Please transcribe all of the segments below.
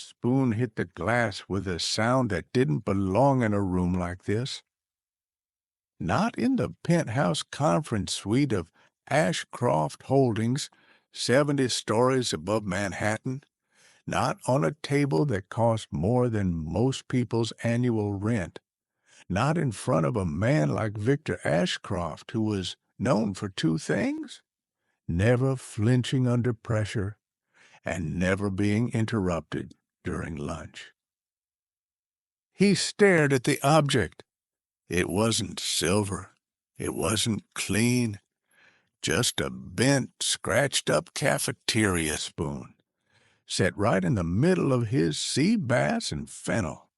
spoon hit the glass with a sound that didn't belong in a room like this. Not in the penthouse conference suite of Ashcroft Holdings, 70 stories above Manhattan. Not on a table that cost more than most people's annual rent. Not in front of a man like Victor Ashcroft, who was known for two things: never flinching under pressure and never being interrupted during lunch. He stared at the object. It wasn't silver. It wasn't clean. Just a bent, scratched-up cafeteria spoon, set right in the middle of his sea bass and fennel.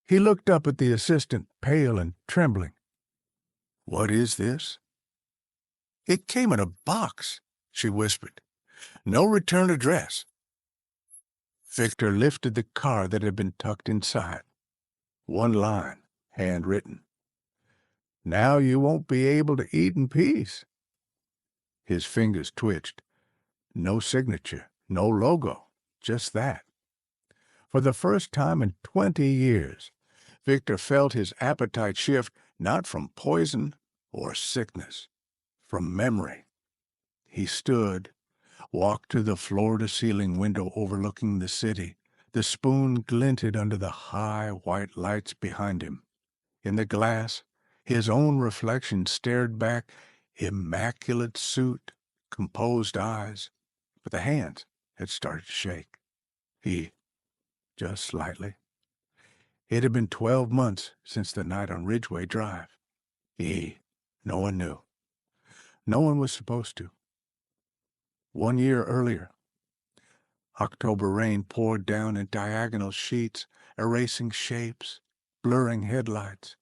He looked up at the assistant, pale and trembling. "What is this?" "It came in a box," she whispered. "No return address." Victor lifted the card that had been tucked inside. One line, handwritten. "Now you won't be able to eat in peace." His fingers twitched. No signature, no logo, just that. For the first time in 20 years, Victor felt his appetite shift not from poison or sickness, from memory. He stood, walked to the floor-to-ceiling window overlooking the city. The spoon glinted under the high white lights behind him. In the glass, his own reflection stared back, immaculate suit, composed eyes, but the hands had started to shake. Just slightly. It had been 12 months since the night on Ridgeway Drive. No one knew. No one was supposed to. 1 year earlier, October rain poured down in diagonal sheets, erasing shapes, blurring headlights.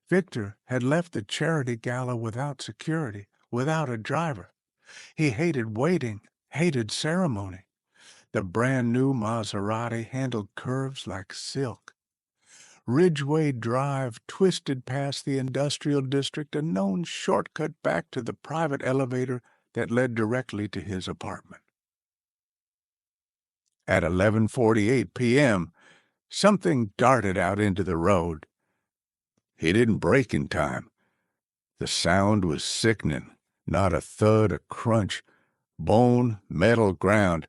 Victor had left the charity gala without security, without a driver. He hated waiting, hated ceremony. The brand-new Maserati handled curves like silk. Ridgeway Drive twisted past the industrial district, a known shortcut back to the private elevator that led directly to his apartment. At 11:48 p.m., something darted out into the road. He didn't brake in time. The sound was sickening, not a thud, a crunch, bone, metal ground.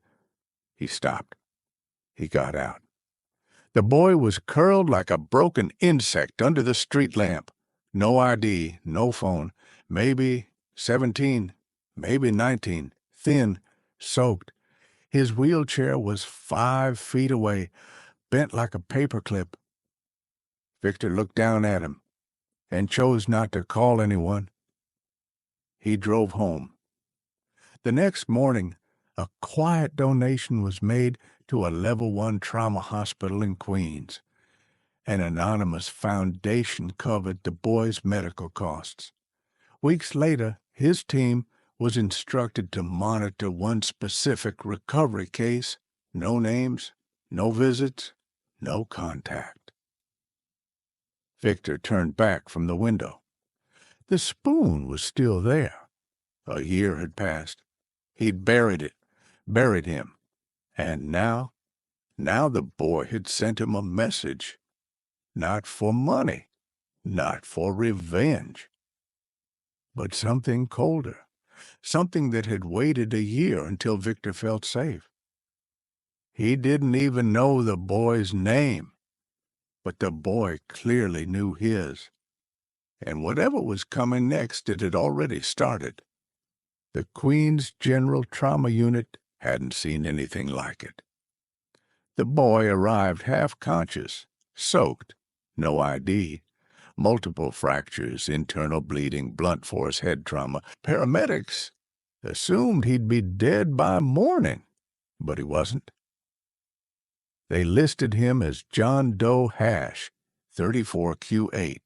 He stopped. He got out. The boy was curled like a broken insect under the street lamp. No ID, no phone. Maybe 17, maybe 19, thin, soaked. His wheelchair was 5 feet away, bent like a paperclip. Victor looked down at him and chose not to call anyone. He drove home. The next morning, a quiet donation was made to a Level 1 trauma hospital in Queens. An anonymous foundation covered the boy's medical costs. Weeks later, his team was instructed to monitor one specific recovery case. No names, no visits, no contact. Victor turned back from the window. The spoon was still there. A year had passed. He'd buried him. And now the boy had sent him a message. Not for money, not for revenge, but something colder, something that had waited a year until Victor felt safe. He didn't even know the boy's name, but the boy clearly knew his. And whatever was coming next, it had already started. The Queens General Trauma Unit hadn't seen anything like it. The boy arrived half-conscious, soaked, no ID, multiple fractures, internal bleeding, blunt force head trauma. Paramedics assumed he'd be dead by morning, but he wasn't. They listed him as John Doe Hash, 34Q8.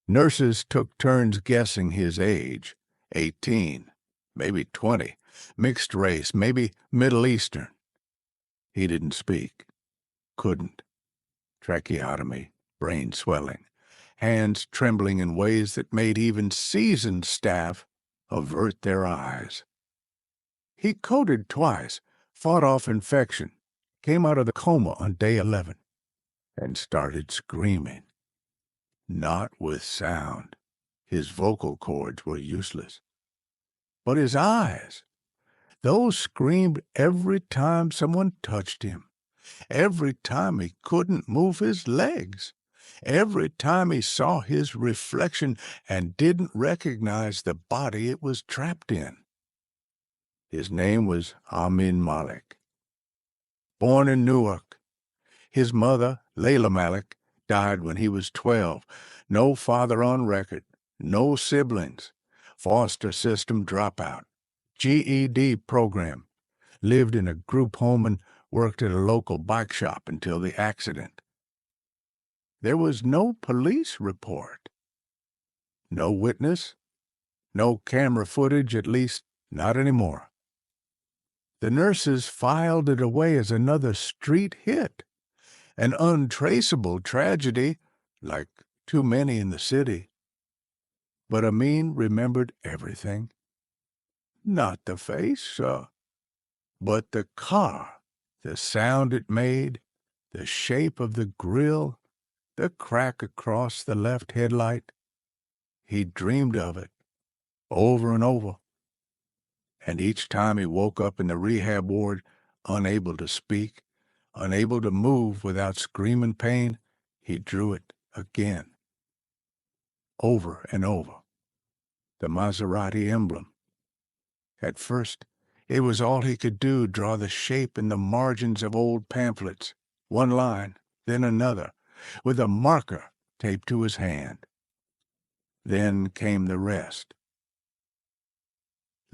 Nurses took turns guessing his age, 18, maybe 20, mixed race, maybe Middle Eastern. He didn't speak, couldn't. Tracheotomy, brain swelling, hands trembling in ways that made even seasoned staff avert their eyes. He coded twice, fought off infection, came out of the coma on day 11, and started screaming. Not with sound. His vocal cords were useless. But his eyes, those screamed every time someone touched him, every time he couldn't move his legs, every time he saw his reflection and didn't recognize the body it was trapped in. His name was Amin Malik. Born in Newark, his mother, Layla Malik, died when he was 12. No father on record, no siblings, foster system dropout, GED program, lived in a group home and worked at a local bike shop until the accident. There was no police report, no witness, no camera footage, at least not anymore. The nurses filed it away as another street hit, an untraceable tragedy, like too many in the city. But Amin remembered everything. Not the face, but the car, the sound it made, the shape of the grille, the crack across the left headlight. He dreamed of it over and over. And each time he woke up in the rehab ward, unable to speak, unable to move without screaming pain, he drew it again, over and over. The Maserati emblem. At first, it was all he could do, draw the shape in the margins of old pamphlets, one line, then another, with a marker taped to his hand. Then came the rest.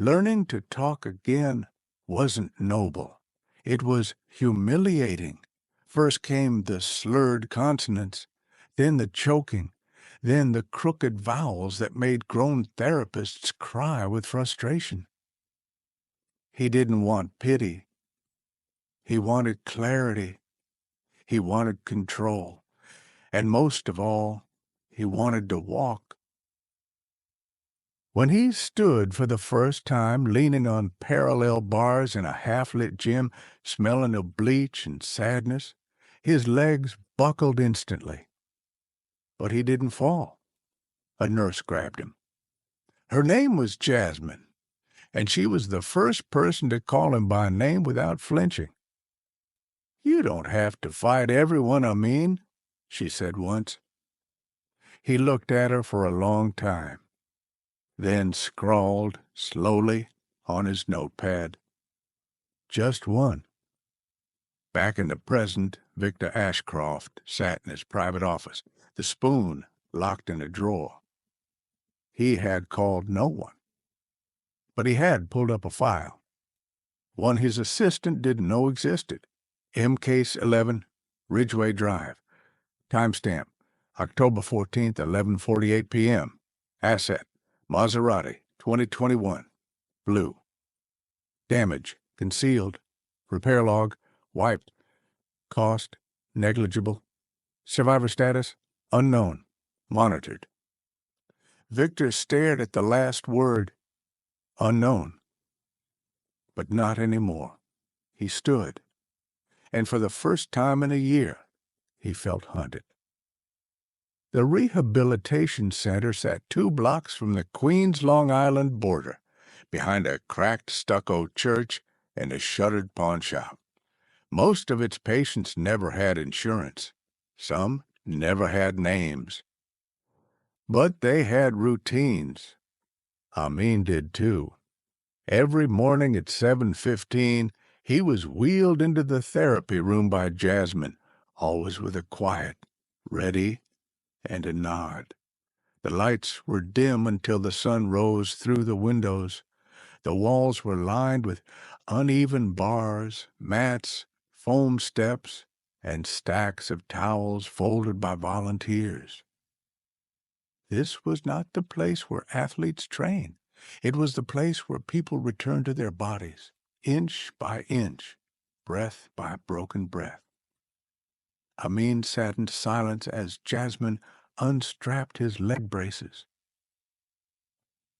Learning to talk again wasn't noble. It was humiliating. First came the slurred consonants, then the choking, then the crooked vowels that made grown therapists cry with frustration. He didn't want pity. He wanted clarity. He wanted control. And most of all, he wanted to walk. When he stood for the first time leaning on parallel bars in a half-lit gym, smelling of bleach and sadness, his legs buckled instantly. But he didn't fall. A nurse grabbed him. Her name was Jasmine, and she was the first person to call him by name without flinching. "You don't have to fight everyone, Amin," she said once. He looked at her for a long time, then scrawled slowly on his notepad. Just one. Back in the present, Victor Ashcroft sat in his private office, the spoon locked in a drawer. He had called no one, but he had pulled up a file, one his assistant didn't know existed. M-Case 11, Ridgeway Drive. Timestamp, October 14th, 11:48 p.m. Asset, Maserati, 2021. Blue. Damage, concealed. Repair log, wiped. Cost, negligible. Survivor status, unknown. Monitored. Victor stared at the last word, unknown. But not anymore. He stood, and for the first time in a year, he felt hunted. The rehabilitation center sat 2 blocks from the Queens Long Island border, behind a cracked stucco church and a shuttered pawn shop. Most of its patients never had insurance. Some never had names. But they had routines. Amin did too. Every morning at 7:15, he was wheeled into the therapy room by Jasmine, always with a quiet, ready, and a nod. The lights were dim until the sun rose through the windows. The walls were lined with uneven bars, mats, foam steps, and stacks of towels folded by volunteers. This was not the place where athletes train. It was the place where people return to their bodies, inch by inch, breath by broken breath. Amin sat in silence as Jasmine unstrapped his leg braces.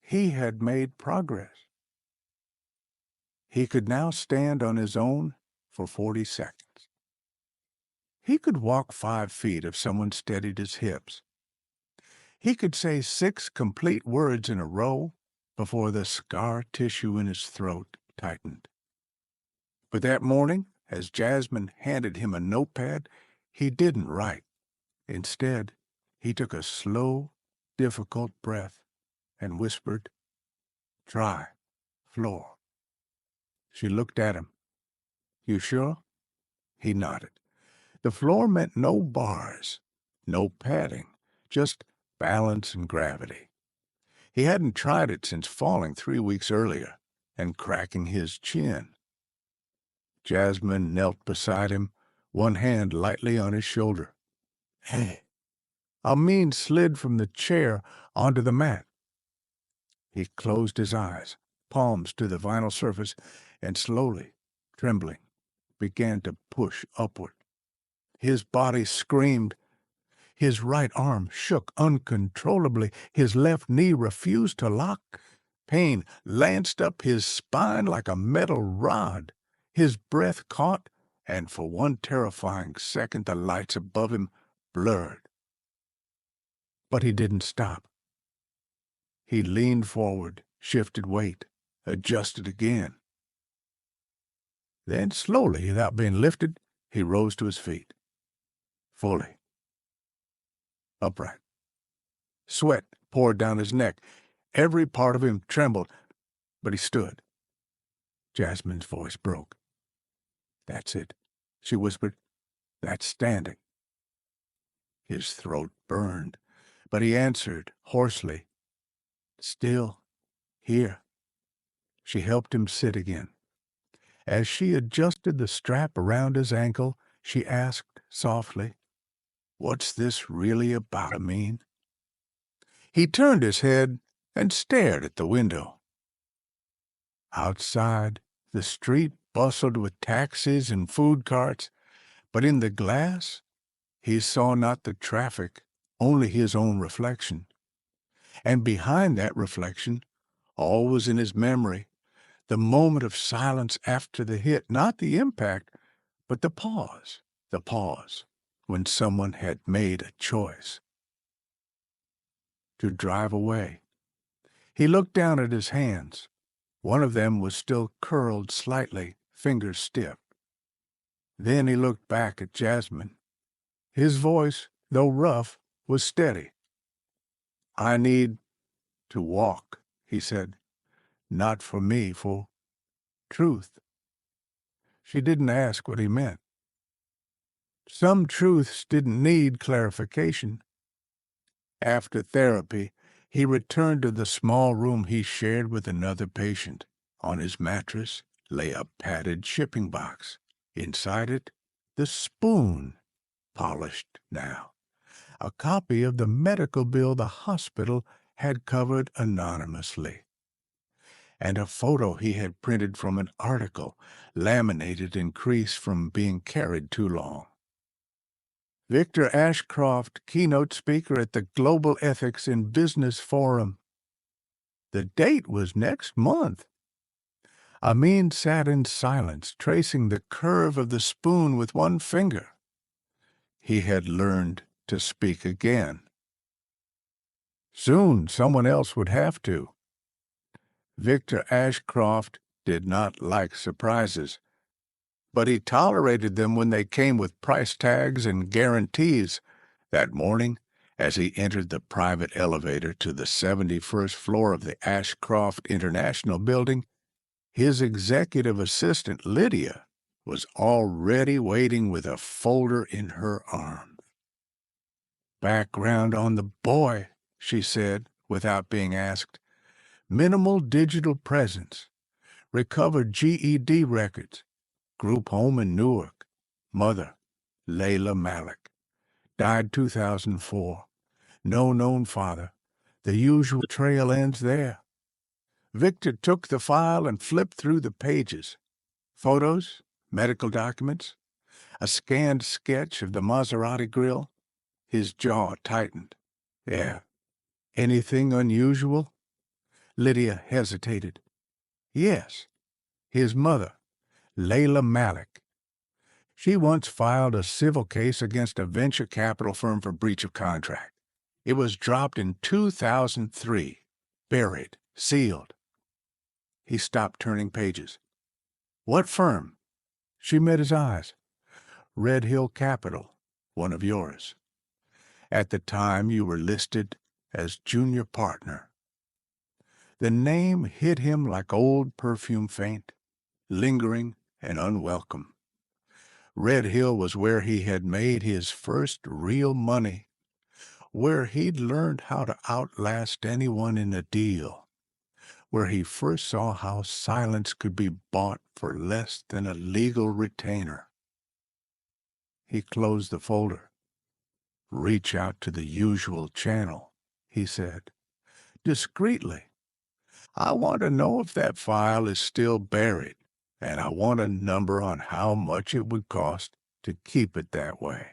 He had made progress. He could now stand on his own for 40 seconds. He could walk 5 feet if someone steadied his hips. He could say 6 complete words in a row before the scar tissue in his throat tightened. But that morning, as Jasmine handed him a notepad, he didn't write. Instead, he took a slow, difficult breath and whispered, "Try, floor." She looked at him. "You sure?" He nodded. The floor meant no bars, no padding, just balance and gravity. He hadn't tried it since falling 3 weeks earlier and cracking his chin. Jasmine knelt beside him, one hand lightly on his shoulder. "Hey." Amin slid from the chair onto the mat. He closed his eyes, palms to the vinyl surface, and slowly, trembling, began to push upward. His body screamed. His right arm shook uncontrollably. His left knee refused to lock. Pain lanced up his spine like a metal rod. His breath caught, and for one terrifying second the lights above him blurred. But he didn't stop. He leaned forward, shifted weight, adjusted again. Then slowly, without being lifted, he rose to his feet. Fully. Upright. Sweat poured down his neck. Every part of him trembled, but he stood. Jasmine's voice broke. "That's it," she whispered. "That's standing." His throat burned, but he answered hoarsely, "Still here." She helped him sit again. As she adjusted the strap around his ankle, she asked softly, "What's this really about, Amin?" He turned his head and stared at the window. Outside, the street bustled with taxis and food carts, but in the glass he saw not the traffic, only his own reflection. And behind that reflection, all was in his memory, the moment of silence after the hit, not the impact, but the pause, when someone had made a choice to drive away. He looked down at his hands. One of them was still curled slightly, fingers stiff. Then he looked back at Jasmine. His voice, though rough, was steady. "I need to walk," he said. "Not for me, for truth." She didn't ask what he meant. Some truths didn't need clarification. After therapy, he returned to the small room he shared with another patient. On his mattress lay a padded shipping box. Inside it, the spoon, polished now. A copy of the medical bill the hospital had covered anonymously. And a photo he had printed from an article, laminated and creased from being carried too long. Victor Ashcroft, keynote speaker at the Global Ethics in Business Forum. The date was next month. Amin sat in silence, tracing the curve of the spoon with one finger. He had learned to speak again. Soon someone else would have to. Victor Ashcroft did not like surprises, but he tolerated them when they came with price tags and guarantees. That morning, as he entered the private elevator to the 71st floor of the Ashcroft International Building, his executive assistant, Lydia, was already waiting with a folder in her arms. "Background on the boy," she said, without being asked. "Minimal digital presence. Recovered GED records. Group home in Newark. Mother, Layla Malik. Died 2004. No known father. The usual trail ends there." Victor took the file and flipped through the pages. Photos, medical documents, a scanned sketch of the Maserati grill. His jaw tightened. "Yeah. Anything unusual?" Lydia hesitated. "Yes. His mother, Layla Malik. She once filed a civil case against a venture capital firm for breach of contract. It was dropped in 2003, buried, sealed. He stopped turning pages. What firm? She met his eyes. Red Hill Capital, one of yours. At the time, you were listed as junior partner. The name hit him like old perfume faint, lingering and unwelcome. Red Hill was where he had made his first real money, where he'd learned how to outlast anyone in a deal, where he first saw how silence could be bought for less than a legal retainer. He closed the folder. Reach out to the usual channel, he said, discreetly. I want to know if that file is still buried, and I want a number on how much it would cost to keep it that way.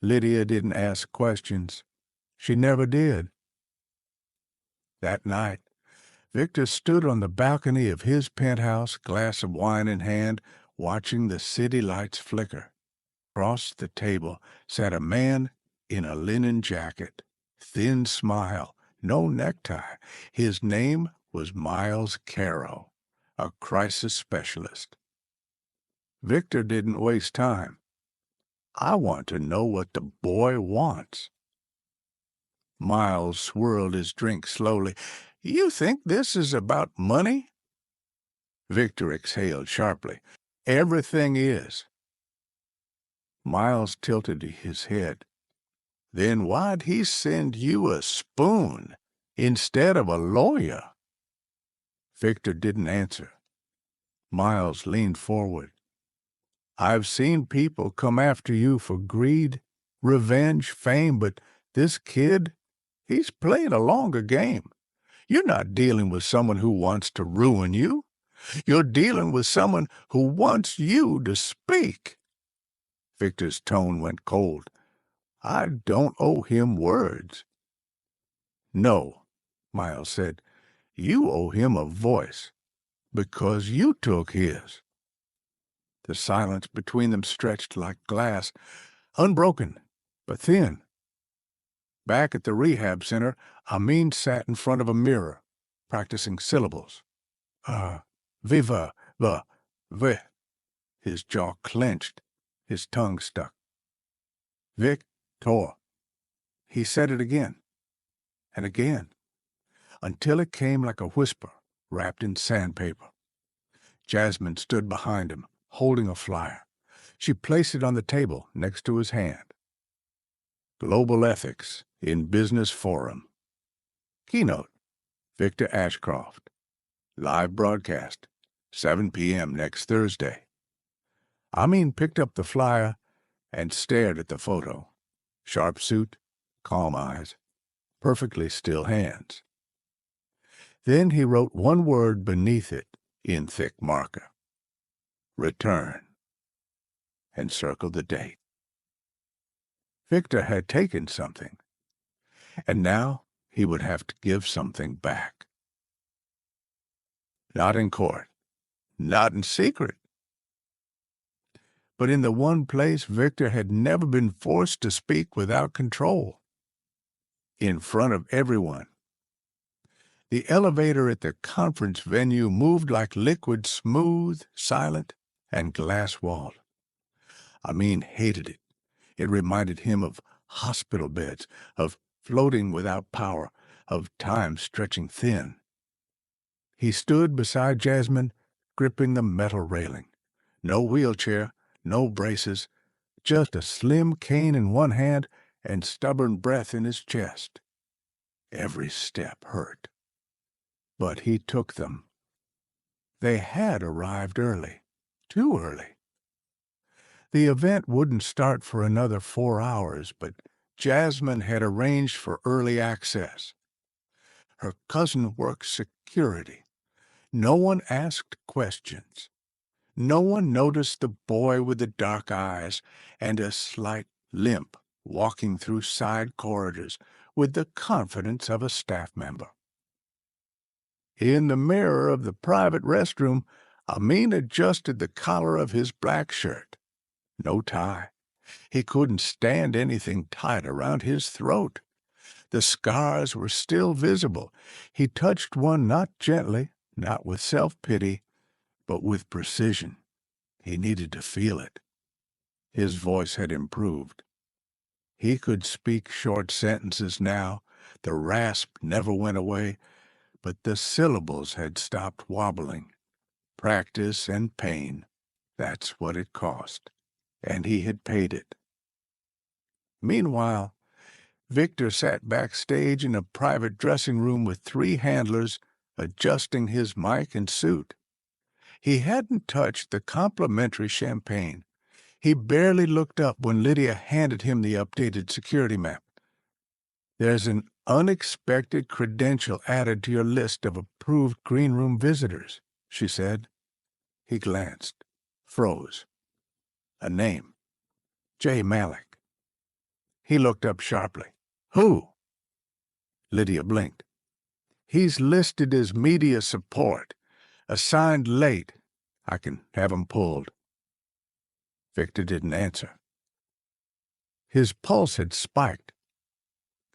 Lydia didn't ask questions. She never did. That night, Victor stood on the balcony of his penthouse, glass of wine in hand, watching the city lights flicker. Across the table sat a man in a linen jacket, thin smile, no necktie. His name was Miles Caro, a crisis specialist. Victor didn't waste time. I want to know what the boy wants. Miles swirled his drink slowly. You think this is about money? Victor exhaled sharply. Everything is. Miles tilted his head. Then why'd he send you a spoon instead of a lawyer? Victor didn't answer. Miles leaned forward. I've seen people come after you for greed, revenge, fame, but this kid, he's playing a longer game. You're not dealing with someone who wants to ruin you. You're dealing with someone who wants you to speak. Victor's tone went cold. I don't owe him words. No, Miles said. You owe him a voice, because you took his. The silence between them stretched like glass, unbroken, but thin. Back at the rehab center, Amin sat in front of a mirror, practicing syllables. Viva, v. His jaw clenched, his tongue stuck. Victor. He said it again, and again, until it came like a whisper wrapped in sandpaper. Jasmine stood behind him, holding a flyer. She placed it on the table next to his hand. Global Ethics in Business Forum. Keynote, Victor Ashcroft. Live broadcast, 7 p.m. next Thursday. Amin picked up the flyer and stared at the photo. Sharp suit, calm eyes, perfectly still hands. Then he wrote one word beneath it in thick marker. Return. And circled the date. Victor had taken something, and now he would have to give something back. Not in court, not in secret, but in the one place Victor had never been forced to speak without control. In front of everyone. The elevator at the conference venue moved like liquid, smooth, silent, and glass-walled. Amin hated it. It reminded him of hospital beds, of floating without power, of time stretching thin. He stood beside Jasmine, gripping the metal railing. No wheelchair, no braces, just a slim cane in one hand and stubborn breath in his chest. Every step hurt. But he took them. They had arrived early, too early. The event wouldn't start for another 4 hours, but Jasmine had arranged for early access. Her cousin worked security. No one asked questions. No one noticed the boy with the dark eyes and a slight limp walking through side corridors with the confidence of a staff member. In the mirror of the private restroom, Amin adjusted the collar of his black shirt. No tie. He couldn't stand anything tight around his throat. The scars were still visible. He touched one not gently, not with self-pity, but with precision. He needed to feel it. His voice had improved. He could speak short sentences now. The rasp never went away, but the syllables had stopped wobbling. Practice and pain. That's what it cost. And he had paid it. Meanwhile, Victor sat backstage in a private dressing room with 3 handlers adjusting his mic and suit. He hadn't touched the complimentary champagne. He barely looked up when Lydia handed him the updated security map. "There's an unexpected credential added to your list of approved green room visitors," she said. He glanced, froze. A name. J. Malik. He looked up sharply. "Who?" Lydia blinked. "He's listed as media support. Assigned late. I can have him pulled." Victor didn't answer. His pulse had spiked.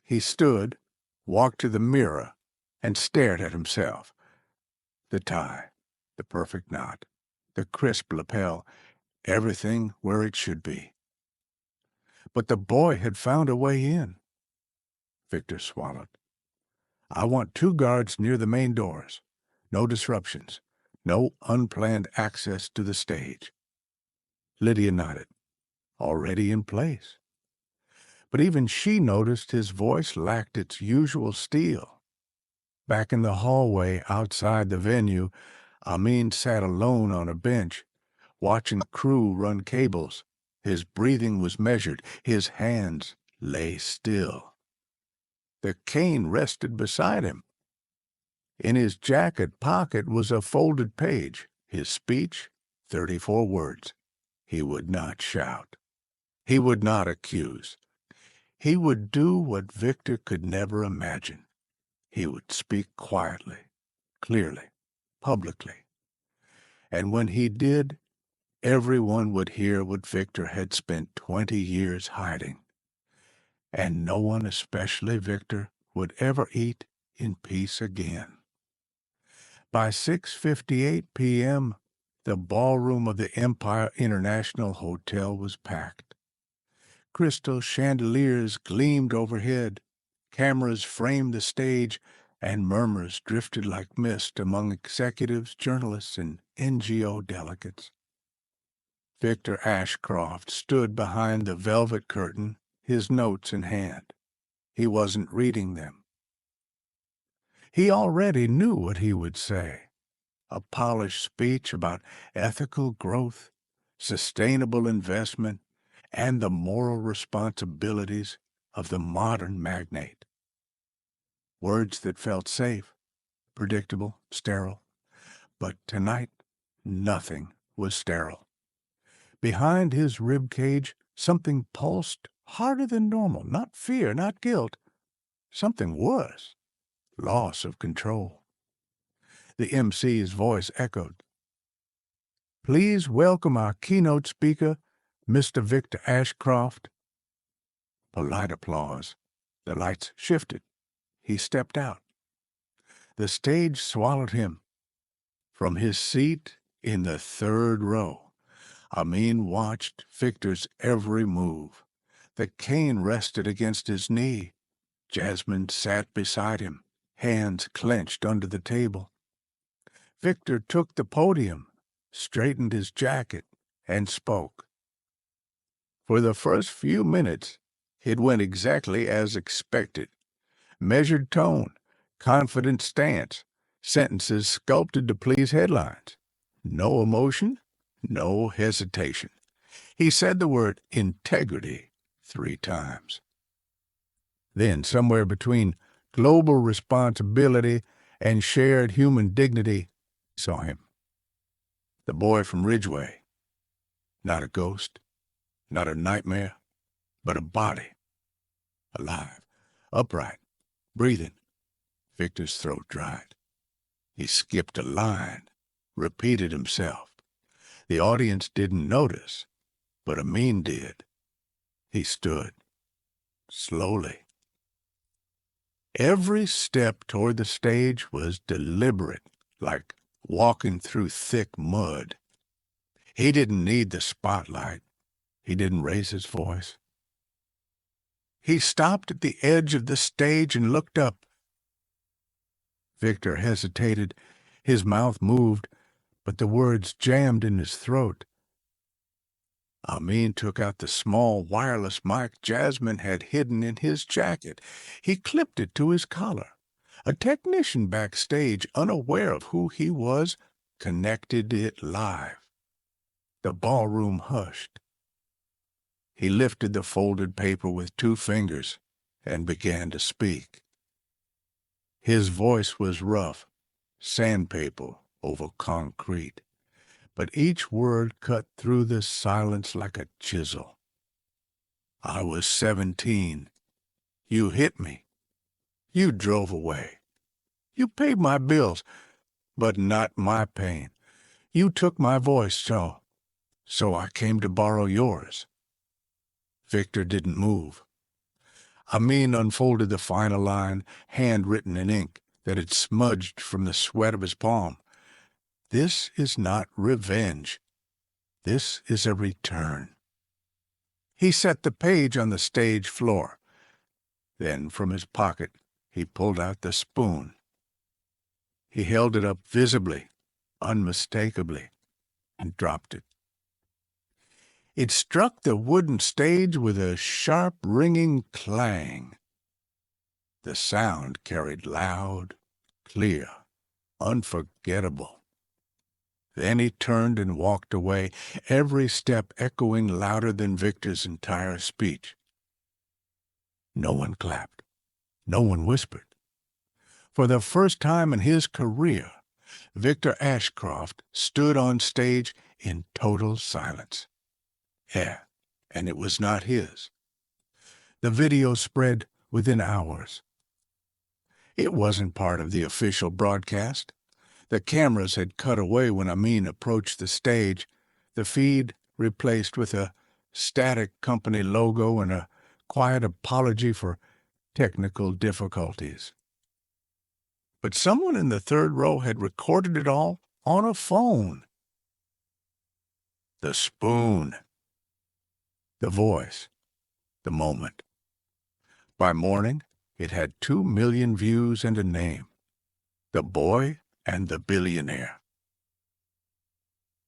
He stood, walked to the mirror, and stared at himself. The tie, the perfect knot, the crisp lapel, everything where it should be. But the boy had found a way in. Victor swallowed. "I want 2 guards near the main doors. No disruptions. No unplanned access to the stage." Lydia nodded. Already in place. But even she noticed his voice lacked its usual steel. Back in the hallway outside the venue, Amin sat alone on a bench, watching the crew run cables. His breathing was measured. His hands lay still. The cane rested beside him. In his jacket pocket was a folded page. His speech, 34 words. He would not shout. He would not accuse. He would do what Victor could never imagine. He would speak quietly, clearly, publicly. And when he did, everyone would hear what Victor had spent 20 years hiding. And no one, especially Victor, would ever eat in peace again. By 6:58 p.m., the ballroom of the Empire International Hotel was packed. Crystal chandeliers gleamed overhead, cameras framed the stage, and murmurs drifted like mist among executives, journalists, and NGO delegates. Victor Ashcroft stood behind the velvet curtain, his notes in hand. He wasn't reading them. He already knew what he would say. A polished speech about ethical growth, sustainable investment, and the moral responsibilities of the modern magnate. Words that felt safe, predictable, sterile. But tonight, nothing was sterile. Behind his rib cage, something pulsed harder than normal. Not fear, not guilt. Something worse. Loss of control. The MC's voice echoed. "Please welcome our keynote speaker, Mr. Victor Ashcroft." Polite applause. The lights shifted. He stepped out. The stage swallowed him. From his seat in the 3rd row, Amin watched Victor's every move. The cane rested against his knee. Jasmine sat beside him, hands clenched under the table. Victor took the podium, straightened his jacket, and spoke. For the first few minutes, it went exactly as expected. Measured tone, confident stance, sentences sculpted to please headlines. No emotion, no hesitation. He said the word integrity 3 times. Then, somewhere between global responsibility and shared human dignity, saw him. The boy from Ridgeway. Not a ghost, not a nightmare, but a body. Alive, upright, breathing. Victor's throat dried. He skipped a line, repeated himself. The audience didn't notice, but Amin did. He stood, slowly. Every step toward the stage was deliberate, like walking through thick mud. He didn't need the spotlight. He didn't raise his voice. He stopped at the edge of the stage and looked up. Victor hesitated. His mouth moved, but the words jammed in his throat. Amin took out the small wireless mic Jasmine had hidden in his jacket. He clipped it to his collar. A technician backstage, unaware of who he was, connected it live. The ballroom hushed. He lifted the folded paper with 2 fingers and began to speak. His voice was rough, sandpaper over concrete, but each word cut through the silence like a chisel. I was 17. You hit me. You drove away. You paid my bills, but not my pain. You took my voice, so I came to borrow yours. Victor didn't move. Amin unfolded the final line, handwritten in ink that had smudged from the sweat of his palm. This is not revenge. This is a return. He set the page on the stage floor. Then, from his pocket, he pulled out the spoon. He held it up visibly, unmistakably, and dropped it. It struck the wooden stage with a sharp, ringing clang. The sound carried loud, clear, unforgettable. Then he turned and walked away, every step echoing louder than Victor's entire speech. No one clapped. No one whispered. For the first time in his career, Victor Ashcroft stood on stage in total silence. Yeah, and it was not his. The video spread within hours. It wasn't part of the official broadcast. The cameras had cut away when Amin approached the stage, the feed replaced with a static company logo and a quiet apology for technical difficulties. But someone in the third row had recorded it all on a phone. The spoon. The voice. The moment. By morning, it had 2 million views and a name. The Boy and the Billionaire.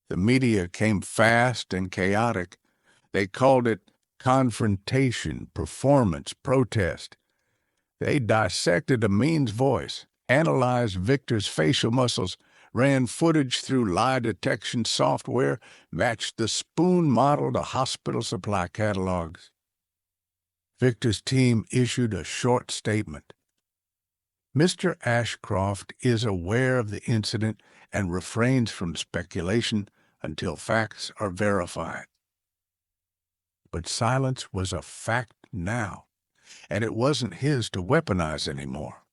The media came fast and chaotic. They called it confrontation, performance, protest. They dissected Amin's voice, analyzed Victor's facial muscles, ran footage through lie detection software, matched the spoon model to hospital supply catalogs. Victor's team issued a short statement. Mr. Ashcroft is aware of the incident and refrains from speculation until facts are verified. But silence was a fact now, and it wasn't his to weaponize anymore.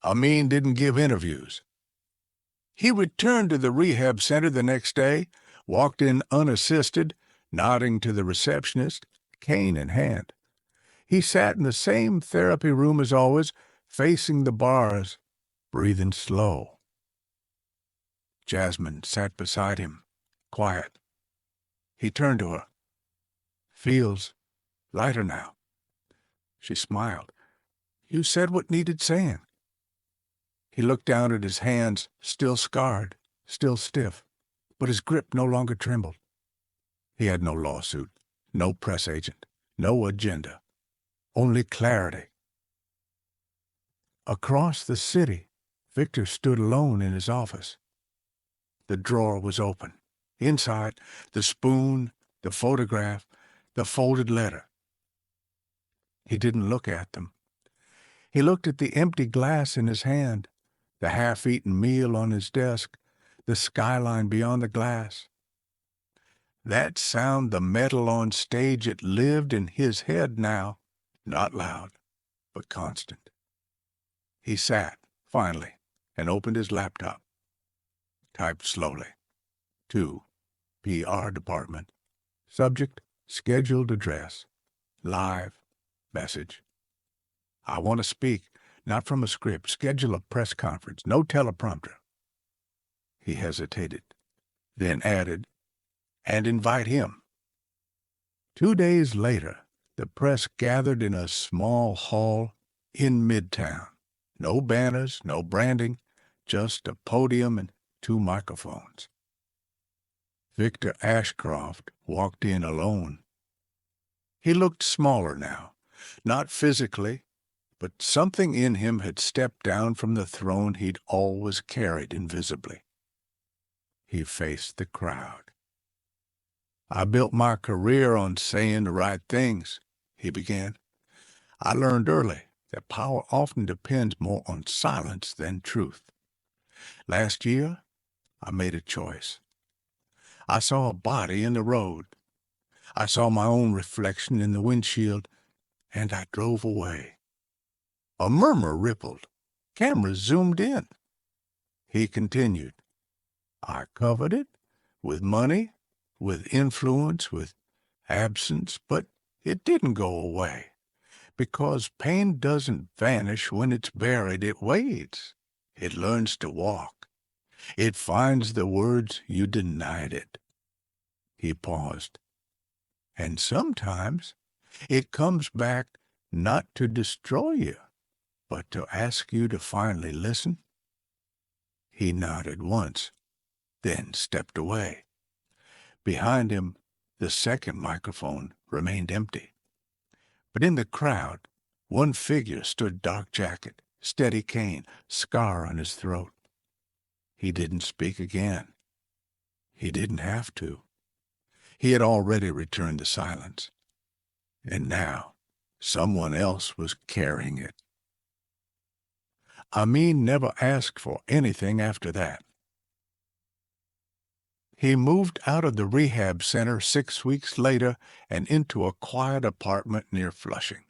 Amin didn't give interviews. He returned to the rehab center the next day, walked in unassisted, nodding to the receptionist, cane in hand. He sat in the same therapy room as always, facing the bars, breathing slow. Jasmine sat beside him, quiet. He turned to her. Feels lighter now. She smiled. You said what needed saying. He looked down at his hands, still scarred, still stiff, but his grip no longer trembled. He had no lawsuit, no press agent, no agenda, only clarity. Across the city, Victor stood alone in his office. The drawer was open. Inside, the spoon, the photograph, the folded letter. He didn't look at them. He looked at the empty glass in his hand, the half-eaten meal on his desk, the skyline beyond the glass. That sound, the metal on stage, it lived in his head now, not loud, but constant. He sat, finally, and opened his laptop. Typed slowly. To PR department. Subject, scheduled address. Live message. I want to speak, not from a script. Schedule a press conference. No teleprompter. He hesitated, then added, and invite him. 2 days later, the press gathered in a small hall in Midtown. No banners, no branding, just a podium and 2 microphones. Victor Ashcroft walked in alone. He looked smaller now, not physically, but something in him had stepped down from the throne he'd always carried invisibly. He faced the crowd. I built my career on saying the right things, he began. I learned early that power often depends more on silence than truth. Last year, I made a choice. I saw a body in the road. I saw my own reflection in the windshield, and I drove away. A murmur rippled. Cameras zoomed in. He continued. I covered it with money, with influence, with absence, but it didn't go away. Because pain doesn't vanish when it's buried. It waits. It learns to walk. It finds the words you denied it. He paused. And sometimes it comes back not to destroy you, but to ask you to finally listen. He nodded once, then stepped away. Behind him, the second microphone remained empty. But in the crowd, one figure stood, dark jacket, steady cane, scar on his throat. He didn't speak again. He didn't have to. He had already returned the silence. And now, someone else was carrying it. Amin never asked for anything after that. He moved out of the rehab center 6 weeks later and into a quiet apartment near Flushing,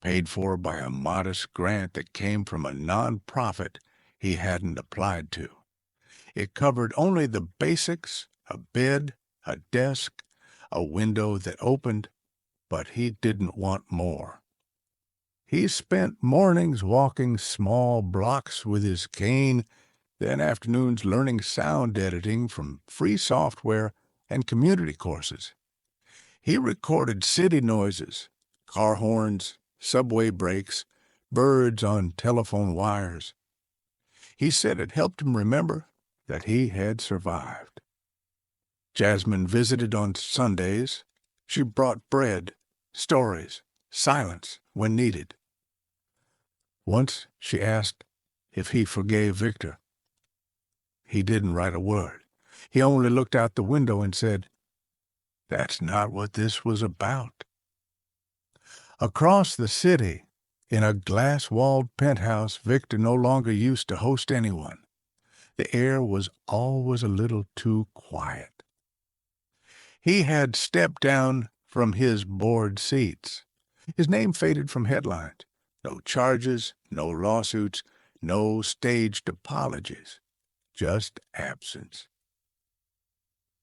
paid for by a modest grant that came from a nonprofit he hadn't applied to. It covered only the basics, a bed, a desk, a window that opened, but he didn't want more. He spent mornings walking small blocks with his cane, then afternoons learning sound editing from free software and community courses. He recorded city noises, car horns, subway brakes, birds on telephone wires. He said it helped him remember that he had survived. Jasmine visited on Sundays. She brought bread, stories, silence when needed. Once she asked if he forgave Victor. He didn't write a word. He only looked out the window and said, "That's not what this was about." Across the city, in a glass-walled penthouse, Victor no longer used to host anyone. The air was always a little too quiet. He had stepped down from his board seats. His name faded from headlines. No charges, no lawsuits, no staged apologies. Just absence.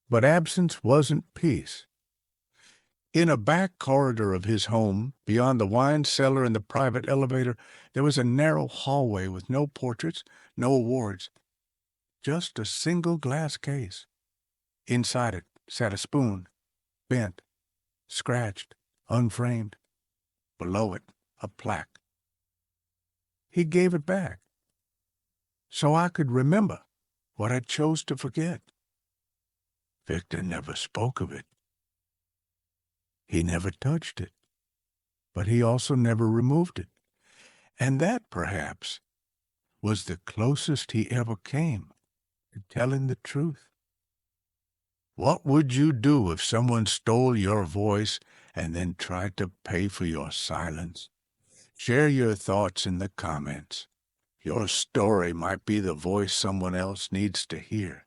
But absence wasn't peace. In a back corridor of his home, beyond the wine cellar and the private elevator, there was a narrow hallway with no portraits, no awards, just a single glass case. Inside it sat a spoon, bent, scratched, unframed. Below it, a plaque. He gave it back, so I could remember what I chose to forget. Victor never spoke of it. He never touched it, but he also never removed it. And that, perhaps, was the closest he ever came to telling the truth. What would you do if someone stole your voice and then tried to pay for your silence? Share your thoughts in the comments. Your story might be the voice someone else needs to hear.